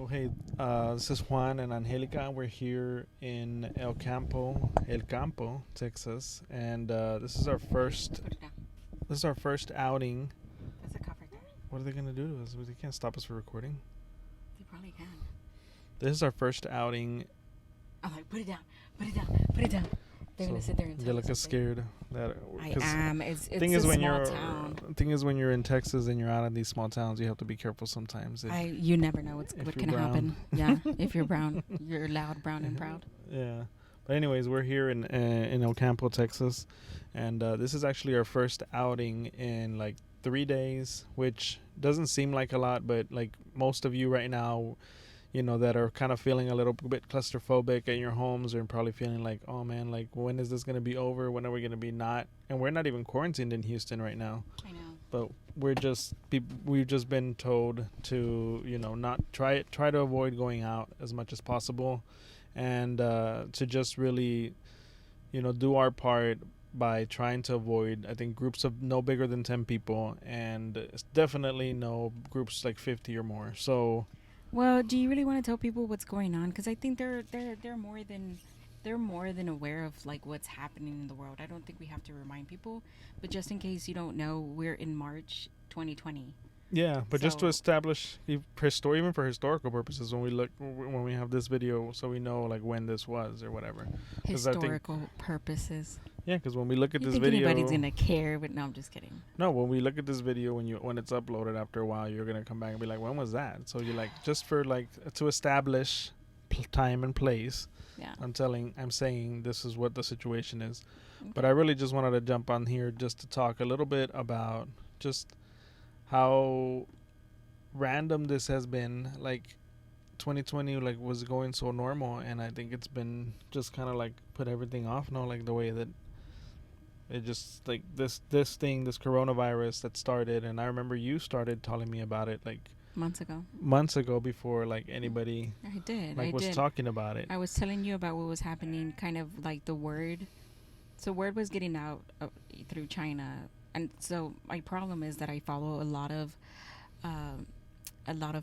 hey, this is Juan and Angelica. We're here in El Campo, Texas, and this is our first outing. That's a cup right there. What are they gonna do to us? They can't stop us from recording. They probably can. This is our first outing. I'm like, put it down, put it down, put it down. They're gonna sit there and tell us Angelica's something. scared that. I am. It's Thing a is, when small you're town. thing is when you're in Texas and you're out in these small towns, you have to be careful sometimes. You never know what if can you're happen. Yeah, if you're brown, you're loud, brown, and proud. Yeah. But anyways, we're here in El Campo, Texas, and this is actually our first outing in like 3 days, which doesn't seem like a lot, but like most of you right now, that are kind of feeling a little bit claustrophobic at your homes are probably feeling like, oh man, like when is this going to be over? When are we going to be not? And we're not even quarantined in Houston right now. I know. But we've just been told to, not try to avoid going out as much as possible, and to just really, do our part by trying to avoid, I think, groups of no bigger than 10 people, and definitely no groups like 50 or more. So, well, do you really want to tell people what's going on? Because I think they're more than aware of like what's happening in the world. I don't think we have to remind people, but just in case you don't know, we're in March 2020. yeah, but just to establish, even for historical purposes, when we have this video, so we know like when this was or whatever. Historical purposes. Yeah, because when we look at You this think video, anybody's gonna care? But no, I'm just kidding. no, when we look at this video, when it's uploaded after a while, you're gonna come back and be like, when was that? So you're like, just for like to establish time and place. Yeah. I'm saying this is what the situation is. Okay. But I really just wanted to jump on here just to talk a little bit about just how random this has been. Like 2020 like was going so normal, and I think it's been just kind of like put everything off now, like the way that it just like this coronavirus that started. And I remember you started telling me about it like months ago before like anybody was talking about it. I was telling you about what was happening, kind of like the word. So word was getting out through China, and so my problem is that I follow a lot of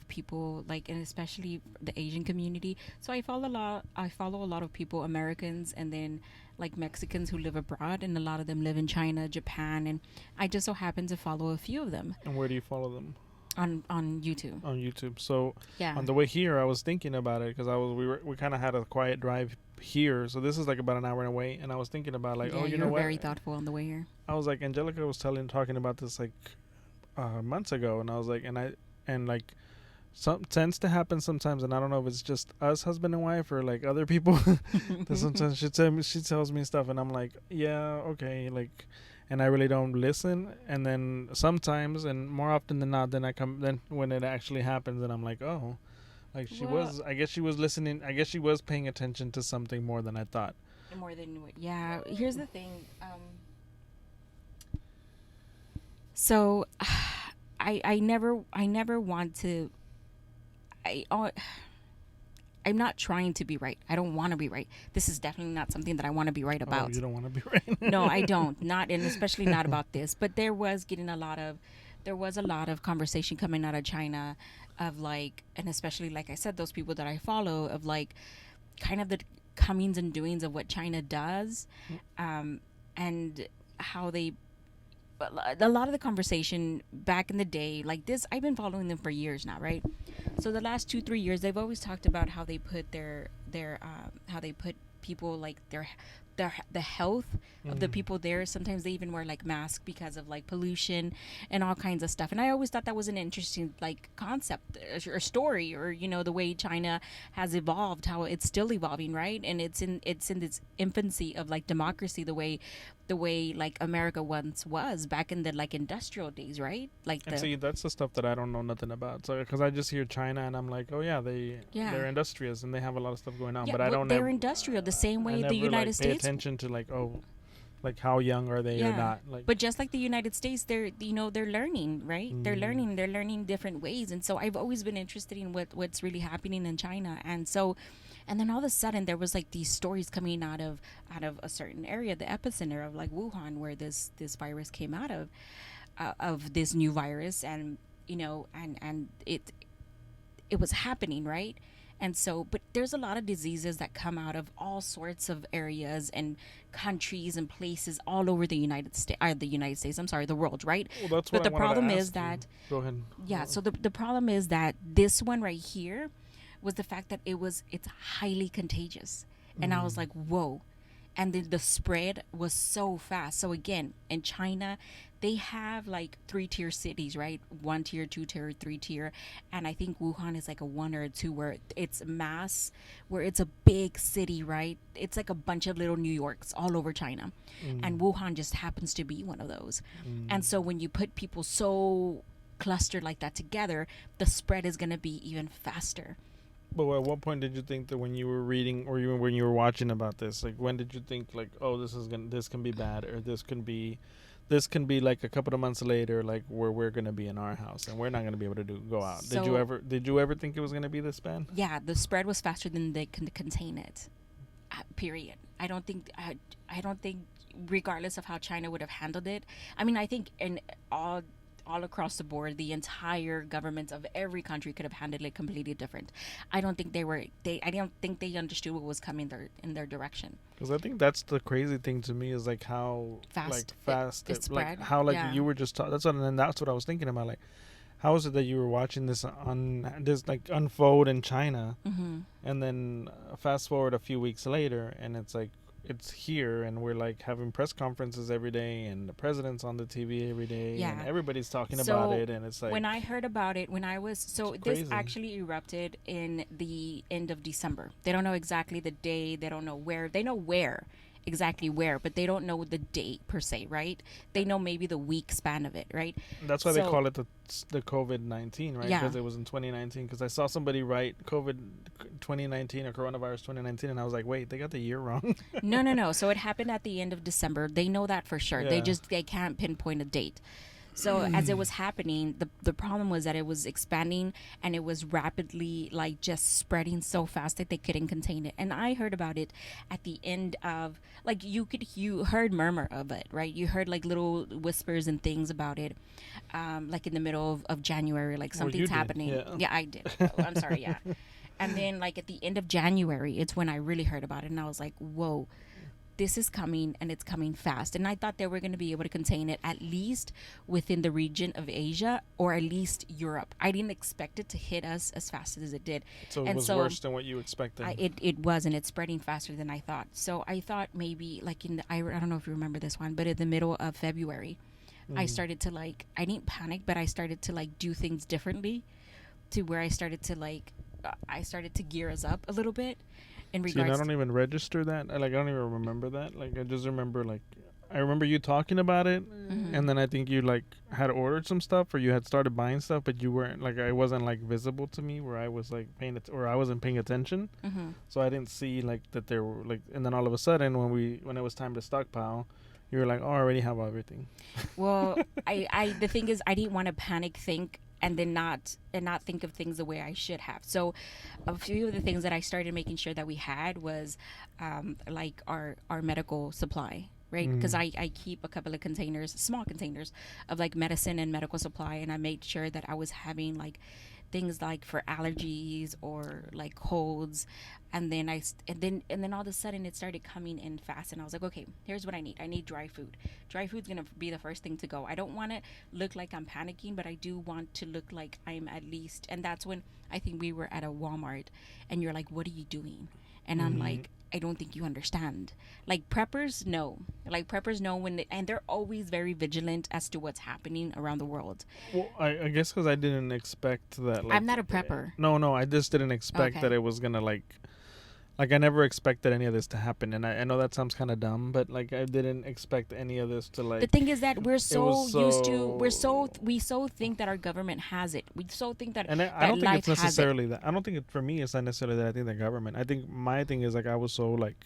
people, like, and especially the Asian community. So I follow a lot of people, Americans, and then like Mexicans who live abroad, and a lot of them live in China, Japan, and I just so happen to follow a few of them. And where do you follow them? On YouTube. On YouTube. So yeah. On the way here, I was thinking about it because we kind of had a quiet drive here. So this is like about an hour away, and I was thinking about like, you know were what? Very thoughtful on the way here. I was like, Angelica was talking about this like months ago, and I was like, and like some tends to happen sometimes, and I don't know if it's just us husband and wife or like other people. That sometimes she tells me stuff, and I'm like, yeah, okay, like. And I really don't listen, and then sometimes, and more often than not, then when it actually happens, and I'm like, oh, like I guess she was listening. I guess she was paying attention to something more than I thought. Yeah. Here's the thing. So, I never want to. I'm not trying to be right. I don't want to be right. This is definitely not something that I want to be right about. Oh, you don't want to be right? No, I don't. Not, and especially not about this. But there was a lot of conversation coming out of China of like, and especially like I said, those people that I follow, of like kind of the comings and doings of what China does, and how they. But a lot of the conversation back in the day, like this, I've been following them for years now, right? So the last 2-3 years, they've always talked about how they put how they put people, like the health of the people there. Sometimes they even wear like masks because of like pollution and all kinds of stuff. And I always thought that was an interesting like concept or story, or the way China has evolved, how it's still evolving, right? And it's in this infancy of like democracy, the way like America once was back in the like industrial days, right? Like see, that's the stuff that I don't know nothing about. So because I just hear China and I'm like, oh yeah, they're industrious and they have a lot of stuff going on. Yeah, but I don't. They're industrial the same way the United States. Pay attention to like, oh, like how young are they or not? Like, but just like the United States, they're learning, right? They're learning different ways, and so I've always been interested in what's really happening in China, and so. And then all of a sudden, there was like these stories coming out of a certain area, the epicenter of like Wuhan, where this virus came out of this new virus, and and it was happening, right? And so, but there's a lot of diseases that come out of all sorts of areas and countries and places all over the United States, I'm sorry, the world, right? Well, that's what But I the wanted to problem is ask you. that, Go ahead. yeah, so the problem is that this one right here was the fact that it's highly contagious. And I was like, whoa. And then the spread was so fast. So again, in China, they have like 3-tier cities, right? 1 tier, 2 tier, 3 tier, and I think Wuhan is like a 1 or 2 where it's mass, where it's a big city, right? It's like a bunch of little New Yorks all over China, and Wuhan just happens to be one of those. And so when you put people so clustered like that together, the spread is going to be even faster. But at what point did you think that when you were reading or even when you were watching about this, like when did you think like, oh, this can be bad, or this can be like a couple of months later, like where we're gonna be in our house and we're not gonna be able to go out. So, Did you ever think it was gonna be this bad? yeah, the spread was faster than they can contain it. Period. I don't think, regardless of how China would have handled it. I mean, I think in all across the board, the entire governments of every country could have handled it completely different. I don't think I don't think they understood what was coming in their direction. Because I think that's the crazy thing to me is like how fast it spread. like how like Yeah. you were just that's what I was thinking about, like how is it that you were watching this like unfold in China, and then fast forward a few weeks later and it's like it's here and we're like having press conferences every day and the president's on the TV every day, Yeah. and everybody's talking So, about it, and it's like when I heard about it, It's this crazy. actually erupted in the end of December. They don't know exactly the day, they don't know where. They know exactly where, but they don't know the date per se, right? They know maybe the week span of it, right? that's why they So- call it the COVID-19, right? Yeah. Because it was in 2019. Because I saw somebody write COVID 2019 or coronavirus 2019, and I was like, wait, they got the year wrong. No. So it happened at the end of December. They know that for sure. Yeah. They can't pinpoint a date. So as it was happening, the problem was that it was expanding and it was rapidly like just spreading so fast that they couldn't contain it. And I heard about it at the end of like you heard murmur of it, right? You heard like little whispers and things about it, like in the middle of January, like Well, you something's did, happening. yeah. Yeah, I did. Oh, I'm sorry, yeah. And then like at the end of January, it's when I really heard about it, and I was like, whoa. This is coming and it's coming fast. And I thought they were going to be able to contain it at least within the region of Asia or at least Europe. I didn't expect it to hit us as fast as it did. So it And was so worse than what you expected. It was, and it's spreading faster than I thought. So I thought maybe like I don't know if you remember this one, but in the middle of February, I started to like, I didn't panic, but I started to like do things differently to where I started to gear us up a little bit. In See, regards and I don't even register that. I don't even remember that. Like, I just remember, like, I remember you talking about it, and then I think you, like, had ordered some stuff, or you had started buying stuff, but you weren't, like, it wasn't, like, visible to me where I was, like, or I wasn't paying attention. So I didn't see, like, that there were, like, and then all of a sudden, when it was time to stockpile, you were like, oh, I already have everything. Well, the thing is, I didn't want to panic think and then not think of things the way I should have. So a few of the things that I started making sure that we had was like our medical supply, right? Because I keep a couple of containers, small containers of like medicine and medical supply, and I made sure that I was having like things like for allergies or like colds, and then and then all of a sudden it started coming in fast, and I was like, okay, here's what I need dry food. Dry food's gonna be the first thing to go. I don't want to look like I'm panicking, but I do want to look like I'm at least. And that's when I think we were at a Walmart, and you're like, what are you doing? And I'm like, I don't think you understand. Like preppers know when and they're always very vigilant as to what's happening around the world. Well, I guess because I didn't expect that. Like, I'm not a prepper. No, I just didn't expect Okay. that it was gonna like I never expected any of this to happen, and I know that sounds kind of dumb, but like I didn't expect any of this to like. The thing is that we're so was used to we so think that our government has it. We so think that And I that don't think life it's has it. necessarily that. I don't think for me it's not necessarily that I think the government. I think my thing is like I was so like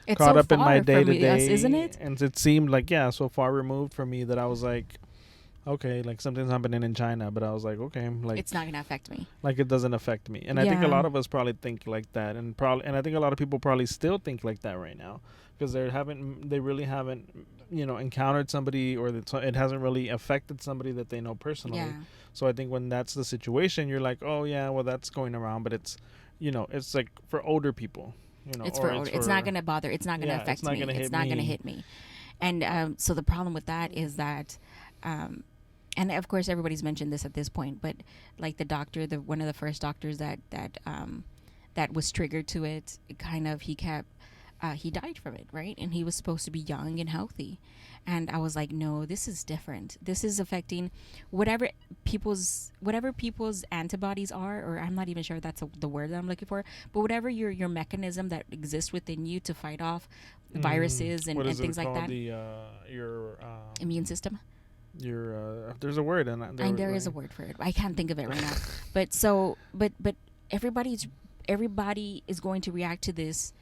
It's caught so up in my far day from to us, day, isn't it? and it seemed like so far removed from me that I was like, okay, like something's happening in China, but I was like, okay, like It's not gonna affect me. like it doesn't affect me. And I think a Yeah. lot of us probably think like that, and I think a lot of people probably still think like that right now because they really haven't, encountered somebody, or that it hasn't really affected somebody that they know personally. Yeah. So I think when that's the situation, you're like, oh yeah, well that's going around, but it's, it's like for older people, It's or for older. It's not gonna bother. It's not gonna yeah, affect it's not me. gonna It's hit not gonna me. hit me. And so the problem with that is that, um, and of course everybody's mentioned this at this point, but like the doctor, the one of the first doctors that was triggered to it, kind of he died from it, right? And he was supposed to be young and healthy. And I was like, no, this is different. This is affecting whatever people's antibodies are, or I'm not even sure that's the word that I'm looking for, but whatever your mechanism that exists within you to fight off viruses and, What and is things it like called? that. Your Immune system. there's a word, and There is a word for it. I can't think of it right now. But everybody is going to react to this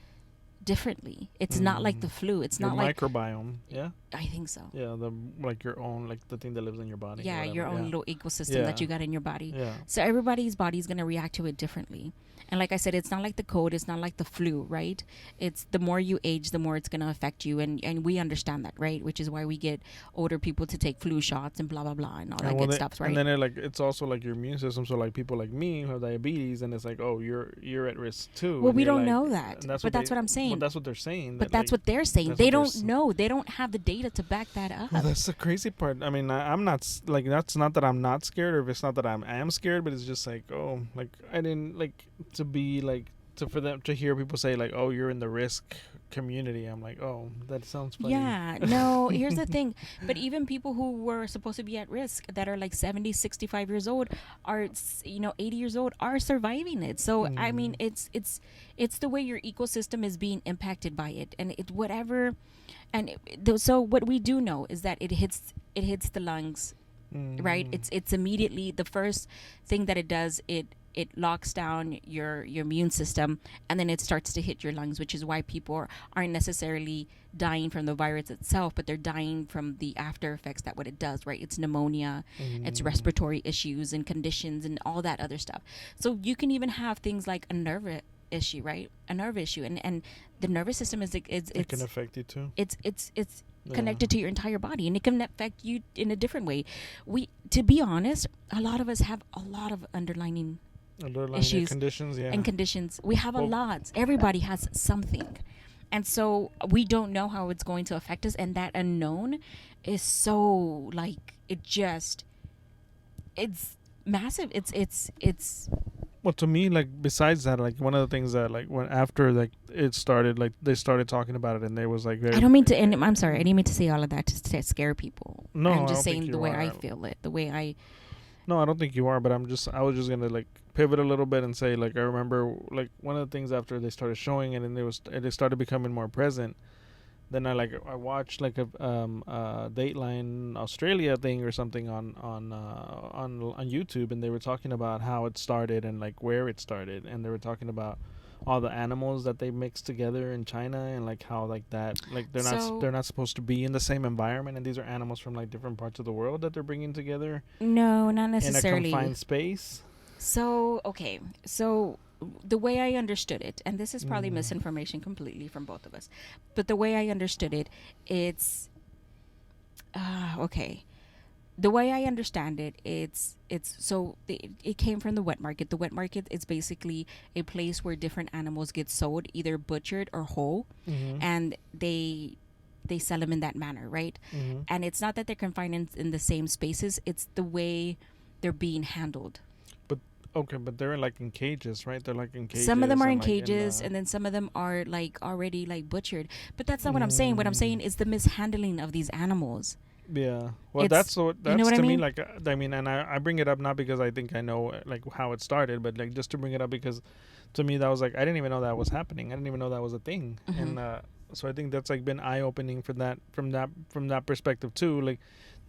differently. It's not like the flu. It's your not like microbiome. Yeah. I think so. Yeah, like your own, like the thing that lives in your body. Yeah, your own little ecosystem Yeah. that you got in your body. Yeah. So everybody's body is going to react to it differently. And like I said, it's not like the cold. It's not like the flu, right? It's the more you age, the more it's going to affect you. And we understand that, right? Which is why we get older people to take flu shots and blah, blah, blah, and all that good stuff, right? And then it's also like your immune system. So like people like me who have diabetes, and it's like, oh, you're at risk too. Well, and we you're don't like, know that. and that's But that's what I'm saying. Well, that's what they're saying. But that's what they're saying. that's They what they're don't know. They don't have the data to back that up. Well, that's the crazy part. I mean, I'm not like, that's not that I'm not scared, or if it's not that I am scared, but it's just like, oh, like I didn't like to be like for them to hear people say like, oh, you're in the risk community. I'm like, oh, that sounds funny. Yeah, no, here's the thing. But even people who were supposed to be at risk that are like 70, 65 years old are, 80 years old are surviving it. So, I mean, it's the way your ecosystem is being impacted by it. And it whatever. And so what we do know is that it hits the lungs, right? It's immediately the first thing that it does. It locks down your immune system, and then it starts to hit your lungs, which is why people aren't necessarily dying from the virus itself, but they're dying from the after effects that what it does, right? It's pneumonia, it's respiratory issues and conditions and all that other stuff. So you can even have things like a nerve issue, right? A nerve issue, and the nervous system it can affect you too. It's connected to your entire body, and it can affect you in a different way. To be honest, a lot of us have a lot of underlying issues conditions, and conditions. We have a lot. Everybody has something, and so we don't know how it's going to affect us, and that unknown is so like it's massive. It's Well, to me, like, besides that, like, one of the things that, like, when after, like, it started, like, they started talking about it, and there was, like, very... I don't mean to, and I'm sorry, I didn't mean to say all of that to scare people. No, I'm I just don't saying think the you way are. I feel it, the way I... No, I don't think you are, but I was just gonna, like, pivot a little bit and say, like, I remember, like, one of the things after they started showing it, and it started becoming more present, then I watched, like, a Dateline Australia thing or something on YouTube, and they were talking about how it started and, like, where it started, and they were talking about all the animals that they mixed together in China, and like how like that, like they're not supposed to be in the same environment, and these are animals from like different parts of the world that they're bringing together. No, not necessarily. In a confined space. So okay, so the way I understood it, and this is probably misinformation completely from both of us, but the way I understood it, it's okay. The way I understand it, it came from the wet market. The wet market is basically a place where different animals get sold, either butchered or whole, and they sell them in that manner, right? And it's not that they're confined in the same spaces; it's the way they're being handled. Okay, but they're like in cages, right? They're like in cages. Some of them are in like cages, and then some of them are like already like butchered. But that's not what I'm saying. What I'm saying is the mishandling of these animals. Yeah, well, that's to I mean? me, like, I mean, and I bring it up not because I think I know like how it started, but like just to bring it up because to me that was like I didn't even know that was happening. I didn't even know that was a thing, and so I think that's like been eye opening from that perspective too. Like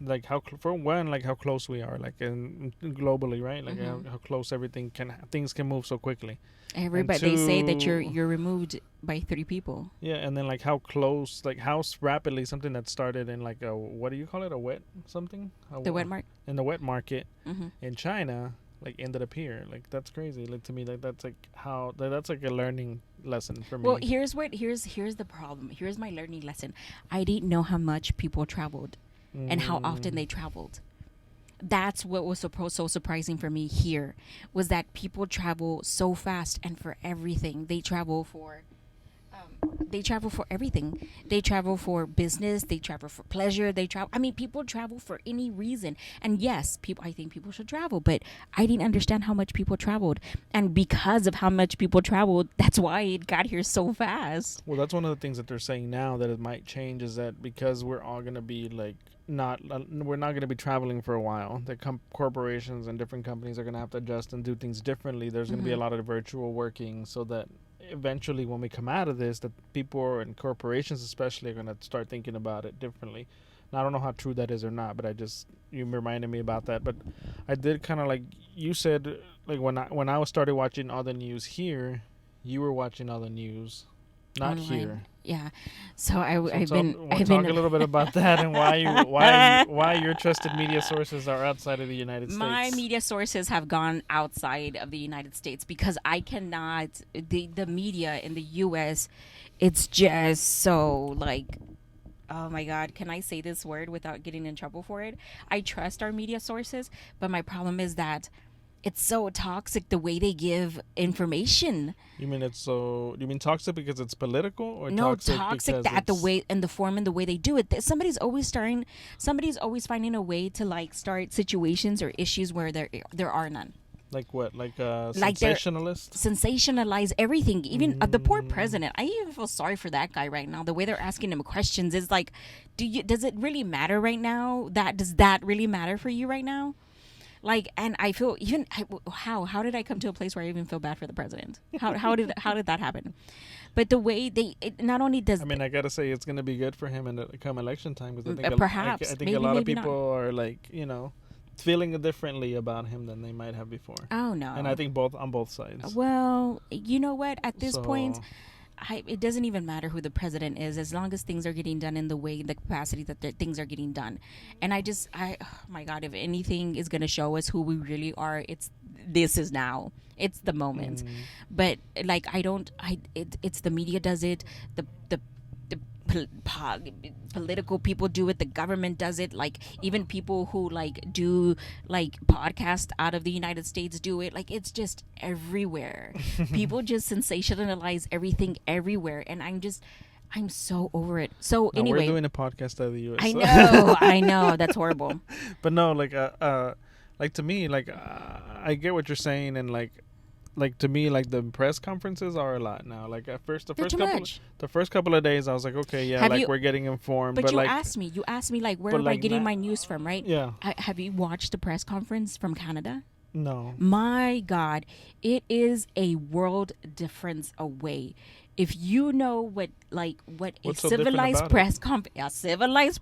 like for one, like how close we are, like globally, right? Like Mm-hmm. how close everything things can move so quickly. And Everybody, they say that two, you're removed by 3 people. yeah, and then like how close, like how rapidly something that started in like a, what do you call it, a wet something, The wet mark. in the wet market Mm-hmm. in China, like ended up here. Like that's crazy. Like to me, like that's like how that's like a learning lesson for me. Well, here's the problem. Here's my learning lesson. I didn't know how much people traveled and how often they traveled. That's what was so surprising for me here, was that people travel so fast and for everything. They travel for everything. They travel for business. They travel for pleasure. They travel. I mean, people travel for any reason. And yes, people. I think people should travel, but I didn't understand how much people traveled, and because of how much people traveled, that's why it got here so fast. Well, that's one of the things that they're saying now that it might change, is that because we're all gonna be like we're not gonna be traveling for a while. The corporations and different companies are gonna have to adjust and do things differently. There's gonna be a lot of virtual working, so that eventually when we come out of this, that people and corporations especially are gonna start thinking about it differently. Now I don't know how true that is or not, but you reminded me about that. But I did kind of, like you said, like when I started watching all the news here, you were watching all the news, not Online. here. Yeah. So I've Talk a little bit about that and why your trusted media sources are outside of the United States. My media sources have gone outside of the United States because I cannot. The media in the U.S. It's just so like. Oh my God, can I say this word without getting in trouble for it? I trust our media sources, but my problem is that it's so toxic the way they give information. You mean you mean toxic because it's political, or No, toxic toxic because that the way and the form and the way they do it. Somebody's always finding a way to like start situations or issues where there are none. like what, like Like they're sensationalist? sensationalize everything. Even the poor president. I even feel sorry for that guy right now. The way they're asking him questions is like, does it really matter right now? Does that really matter for you right now? Like, and I feel how did I come to a place where I even feel bad for the president? How did that happen? But the way it not only does. I mean, I gotta say it's gonna be good for him in the come election time, because I think perhaps I think maybe, a lot of maybe people not. are like, feeling differently about him than they might have before. Oh no. And I think on both sides. Well, you know what? At this point, So, it doesn't even matter who the president is, as long as things are getting done in the capacity that things are getting done. And oh my God, if anything is going to show us who we really are, this is now. It's the moment. But like, it's the media does it. The political people do it, the government does it, like even people who like do like podcast out of the United States do it. Like, it's just everywhere. People just sensationalize everything everywhere, and I'm so over it. So no, anyway, we're doing a podcast out of the U.S. I know that's horrible. But no, like to me, like I get what you're saying, and like to me, like the press conferences are a lot now. Like at first, They're too much. the first couple of days, I was like, okay, yeah, we're getting informed. But you like, asked me like, where am I getting my news from, right? Yeah. Have you watched the press conference from Canada? No. My God, it is a world difference away. If you know what What's a so different civilized about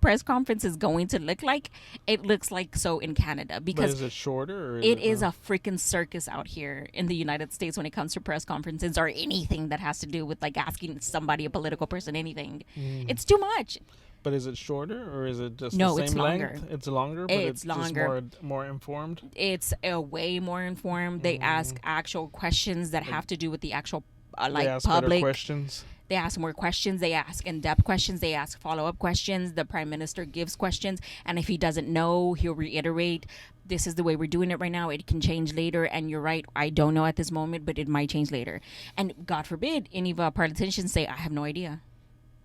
press conference is going to look like, it looks like so in Canada, But because is it shorter? Or it is a freaking circus out here in the United States when it comes to press conferences or anything that has to do with like asking somebody, a political person, anything. It's too much. But is it shorter, or is it just No, the it's same longer. length? It's longer, but It's longer. Just more informed. It's way more informed. They ask actual questions that have to do with the actual They ask better public questions. They ask more questions. They ask in-depth questions. They ask follow-up questions. The prime minister gives questions, and if he doesn't know, he'll reiterate, this is the way we're doing it right now. It can change later, and you're right, I don't know at this moment, but it might change later. And God forbid any of our politicians say, I have no idea.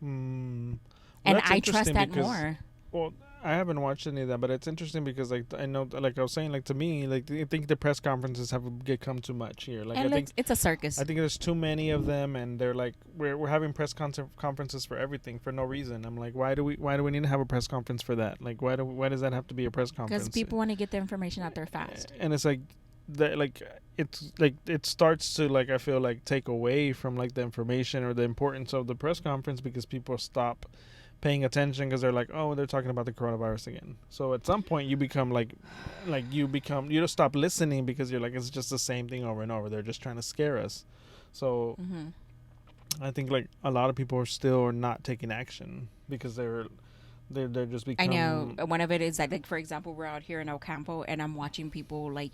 Well, and I trust that more. Well, I haven't watched any of that, but it's interesting because, like, I know, like I was saying, like, to me, like, I think the press conferences have become too much here. Like, And I think it's a circus. I think there's too many of them, and they're like, we're having press conferences for everything for no reason. I'm like, why do we need to have a press conference for that? Like, why does that have to be a press conference? Because people want to get their information out there fast. And it's like, it's like it starts to, like, I feel like take away from like the information or the importance of the press conference, because people stop paying attention because they're like, oh, they're talking about the coronavirus again. So at some point you become you just stop listening because you're like, it's just the same thing over and over. They're just trying to scare us. So I think like a lot of people are not taking action because they're just become. I know one of it is that, like, for example, we're out here in El Campo and I'm watching people like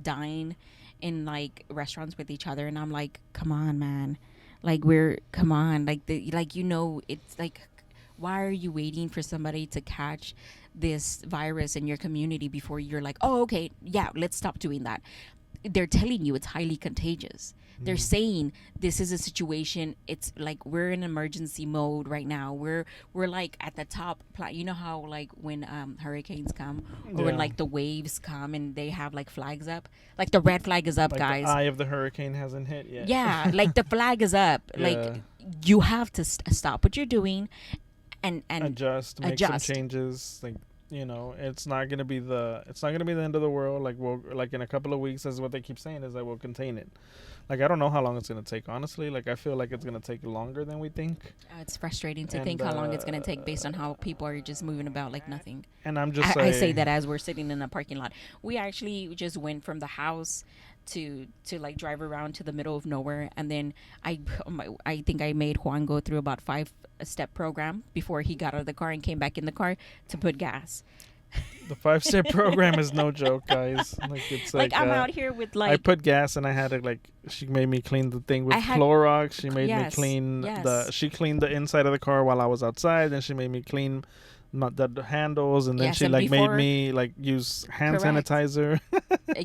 dine in like restaurants with each other, and I'm like, come on, man, like come on, like it's like, why are you waiting for somebody to catch this virus in your community before you're like, oh, okay, yeah, let's stop doing that? They're telling you it's highly contagious. They're saying this is a situation. It's like we're in emergency mode right now. We're like at the top. You know how like when hurricanes come, or when like the waves come and they have like flags up, like the red flag is up, like guys. The eye of the hurricane hasn't hit yet. Yeah, like the flag is up. Yeah. Like you have to stop what you're doing, and adjust, make some changes. Like, you know, it's not gonna be the end of the world. Like like in a couple of weeks, is what they keep saying, is that we'll contain it. Like, I don't know how long it's gonna take. Honestly, like I feel like it's gonna take longer than we think. It's frustrating to think how long it's gonna take based on how people are just moving about like nothing. And I'm just I say that as we're sitting in a parking lot. We actually just went from the house to like drive around to the middle of nowhere, and then I think I made Juan go through about 5-step program before he got out of the car and came back in the car to put gas. The 5-step program is no joke, guys. Like, it's like I'm out here with like, I put gas and I had to, like, she made me clean the thing with Clorox. She made me clean she cleaned the inside of the car while I was outside, and she made me clean the handles, and then she like made me like use hand sanitizer.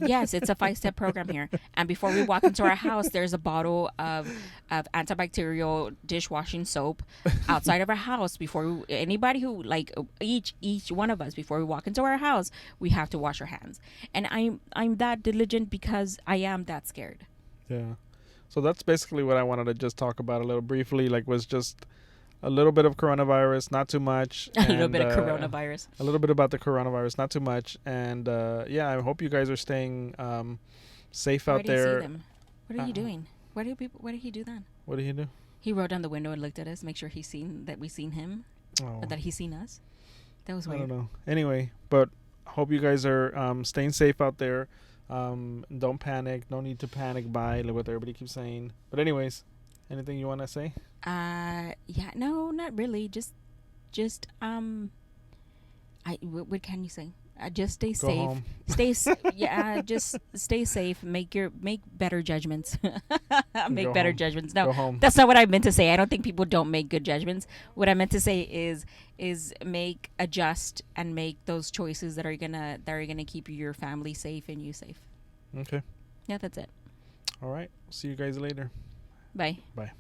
Yes, it's a 5-step program here. And before we walk into our house, there's a bottle of antibacterial dishwashing soap outside of our house. Before anybody who like each one of us, before we walk into our house, we have to wash our hands. And I'm that diligent because I am that scared. Yeah. So that's basically what I wanted to just talk about a little briefly. Like, was just a little bit of coronavirus, not too much. A little bit of coronavirus. A little bit about the coronavirus, not too much. And yeah, I hope you guys are staying safe out there. See them? What are you doing? What did he do then? What did he do? He rolled down the window and looked at us, make sure we seen him, or that he's seen us. That was weird. I don't know. Anyway, but hope you guys are staying safe out there. Don't panic. No need to panic buy, like what everybody keeps saying. But anyways, anything you want to say? Yeah, no, not really. Just what can you say? Just stay Go safe. home. Just stay safe. Make better judgments. Make Go better home. judgments. Go No, home. that's not what I meant to say. I don't think people don't make good judgments. What I meant to say is adjust and make those choices that are gonna keep your family safe and you safe. Okay. Yeah, that's it. All right. See you guys later. Bye. Bye.